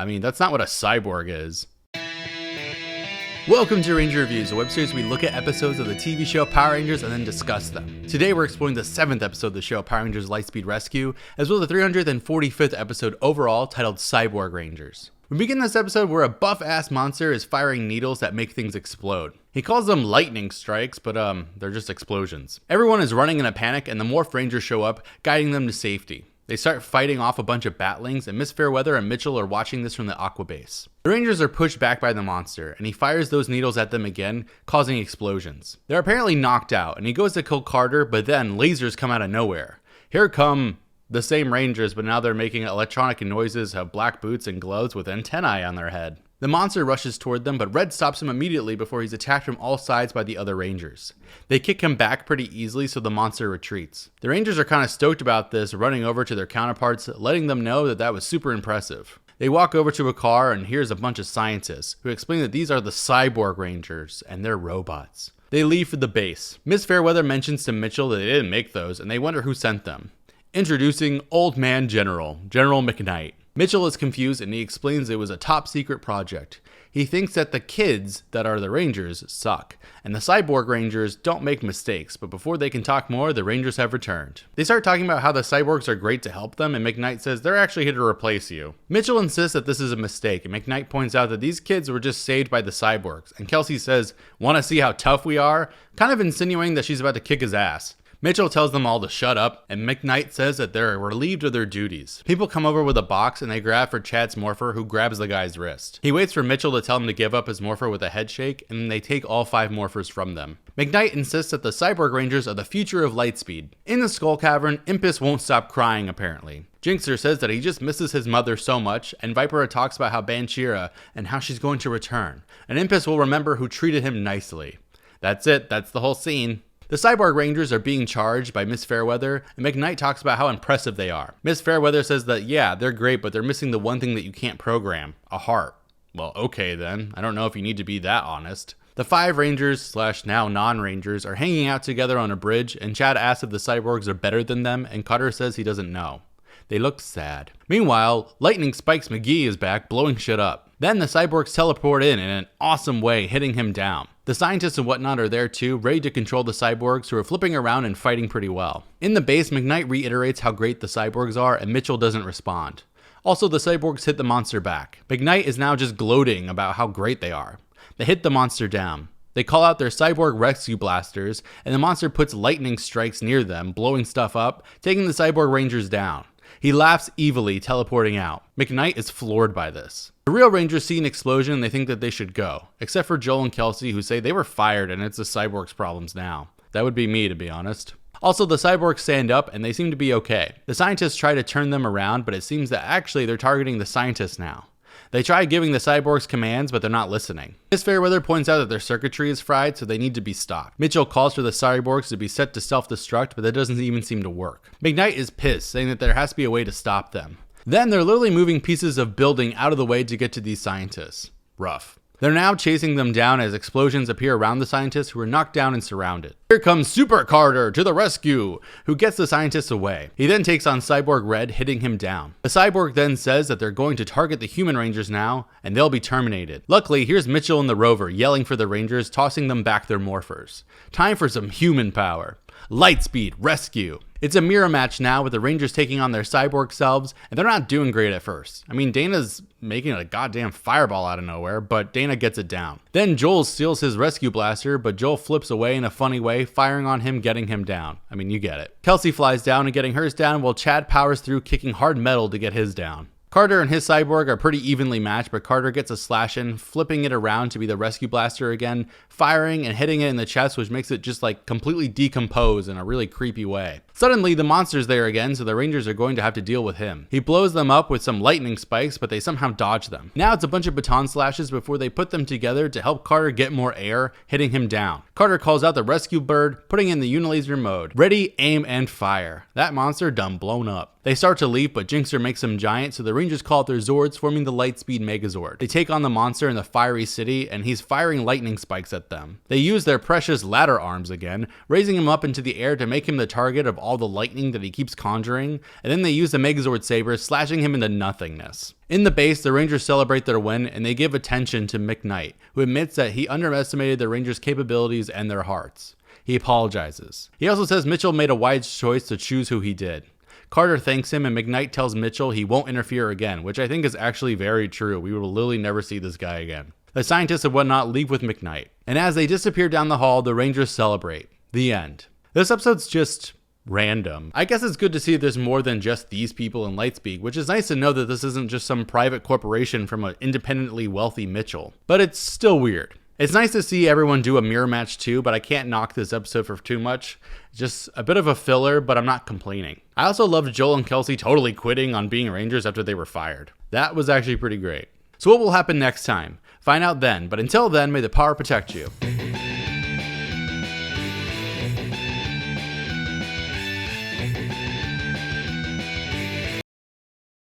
I mean, that's not what a cyborg is. Welcome to Ranger Reviews, a web series where we look at episodes of the TV show Power Rangers and then discuss them. Today we're exploring the 7th episode of the show Power Rangers Lightspeed Rescue, as well as the 345th episode overall titled Cyborg Rangers. We begin this episode where a buff-ass monster is firing needles that make things explode. He calls them lightning strikes, but they're just explosions. Everyone is running in a panic and the Morph Rangers show up, guiding them to safety. They start fighting off a bunch of batlings, and Miss Fairweather and Mitchell are watching this from the Aqua base. The Rangers are pushed back by the monster, and he fires those needles at them again, causing explosions. They're apparently knocked out, and he goes to kill Carter, but then lasers come out of nowhere. Here come the same Rangers, but now they're making electronic noises, have black boots and gloves with antennae on their head. The monster rushes toward them, but Red stops him immediately before he's attacked from all sides by the other Rangers. They kick him back pretty easily, so the monster retreats. The Rangers are kind of stoked about this, running over to their counterparts, letting them know that that was super impressive. They walk over to a car, and here's a bunch of scientists, who explain that these are the Cyborg Rangers, and they're robots. They leave for the base. Miss Fairweather mentions to Mitchell that they didn't make those, and they wonder who sent them. Introducing Old Man General McKnight. Mitchell is confused and he explains it was a top secret project. He thinks that the kids that are the Rangers suck, and the Cyborg Rangers don't make mistakes, but before they can talk more, the Rangers have returned. They start talking about how the Cyborgs are great to help them, and McKnight says they're actually here to replace you. Mitchell insists that this is a mistake, and McKnight points out that these kids were just saved by the Cyborgs, and Kelsey says, "Want to see how tough we are?" kind of insinuating that she's about to kick his ass. Mitchell tells them all to shut up, and McKnight says that they're relieved of their duties. People come over with a box and they grab for Chad's morpher, who grabs the guy's wrist. He waits for Mitchell to tell him to give up his morpher with a head shake, and then they take all 5 morphers from them. McKnight insists that the Cyborg Rangers are the future of Lightspeed. In the Skull Cavern, Impus won't stop crying apparently. Jinxer says that he just misses his mother so much, and Vipera talks about how Banshira and how she's going to return, and Impus will remember who treated him nicely. That's it, that's the whole scene. The Cyborg Rangers are being charged by Miss Fairweather, and McKnight talks about how impressive they are. Miss Fairweather says that, yeah, they're great, but they're missing the one thing that you can't program, a heart. Well, okay then, I don't know if you need to be that honest. The 5 Rangers / now non-Rangers are hanging out together on a bridge, and Chad asks if the Cyborgs are better than them, and Carter says he doesn't know. They look sad. Meanwhile, Lightning Spikes McGee is back, blowing shit up. Then the Cyborgs teleport in an awesome way, hitting him down. The scientists and whatnot are there too, ready to control the Cyborgs, who are flipping around and fighting pretty well. In the base, McKnight reiterates how great the Cyborgs are, and Mitchell doesn't respond. Also, the Cyborgs hit the monster back. McKnight is now just gloating about how great they are. They hit the monster down. They call out their Cyborg rescue blasters, and the monster puts lightning strikes near them, blowing stuff up, taking the Cyborg Rangers down. He laughs evilly, teleporting out. McKnight is floored by this. The real Rangers see an explosion and they think that they should go, except for Joel and Kelsey, who say they were fired and it's the Cyborgs' problems now. That would be me, to be honest. Also, the Cyborgs stand up and they seem to be okay. The scientists try to turn them around, but it seems that actually they're targeting the scientists now. They try giving the Cyborgs commands, but they're not listening. Miss Fairweather points out that their circuitry is fried, so they need to be stopped. Mitchell calls for the Cyborgs to be set to self-destruct, but that doesn't even seem to work. McKnight is pissed, saying that there has to be a way to stop them. Then they're literally moving pieces of building out of the way to get to these scientists. Rough. They're now chasing them down as explosions appear around the scientists, who are knocked down and surrounded. Here comes Super Carter to the rescue, who gets the scientists away. He then takes on Cyborg Red, hitting him down. The Cyborg then says that they're going to target the human Rangers now, and they'll be terminated. Luckily, here's Mitchell and the Rover yelling for the Rangers, tossing them back their morphers. Time for some human power. Lightspeed Rescue. It's a mirror match now, with the Rangers taking on their cyborg selves, and they're not doing great at first. I mean, Dana's making a goddamn fireball out of nowhere, but Dana gets it down. Then Joel steals his rescue blaster, but Joel flips away in a funny way, firing on him, getting him down. I mean, you get it. Kelsey flies down and getting hers down, while Chad powers through, kicking hard metal to get his down. Carter and his Cyborg are pretty evenly matched, but Carter gets a slash in, flipping it around to be the rescue blaster again, firing and hitting it in the chest, which makes it just like completely decompose in a really creepy way. Suddenly, the monster's there again, so the Rangers are going to have to deal with him. He blows them up with some lightning spikes, but they somehow dodge them. Now it's a bunch of baton slashes before they put them together to help Carter get more air, hitting him down. Carter calls out the rescue bird, putting in the unilaser mode. Ready, aim, and fire. That monster done blown up. They start to leap, but Jinxer makes them giant, so the Rangers call out their Zords, forming the Lightspeed Megazord. They take on the monster in the fiery city, and he's firing lightning spikes at them. They use their precious ladder arms again, raising him up into the air to make him the target of all all the lightning that he keeps conjuring, and then they use the Megazord saber, slashing him into nothingness. In the base, the Rangers celebrate their win, and they give attention to McKnight, who admits that he underestimated the Rangers' capabilities and their hearts. He apologizes. He also says Mitchell made a wise choice to choose who he did. Carter thanks him, and McKnight tells Mitchell he won't interfere again, which I think is actually very true. We will literally never see this guy again. The scientists and whatnot leave with McKnight, and as they disappear down the hall, the Rangers celebrate. The end. This episode's just random. I guess it's good to see there's more than just these people in Lightspeed, which is nice to know that this isn't just some private corporation from an independently wealthy Mitchell. But it's still weird. It's nice to see everyone do a mirror match too, but I can't knock this episode for too much. Just a bit of a filler, but I'm not complaining. I also loved Joel and Kelsey totally quitting on being Rangers after they were fired. That was actually pretty great. So what will happen next time? Find out then, but until then, may the power protect you.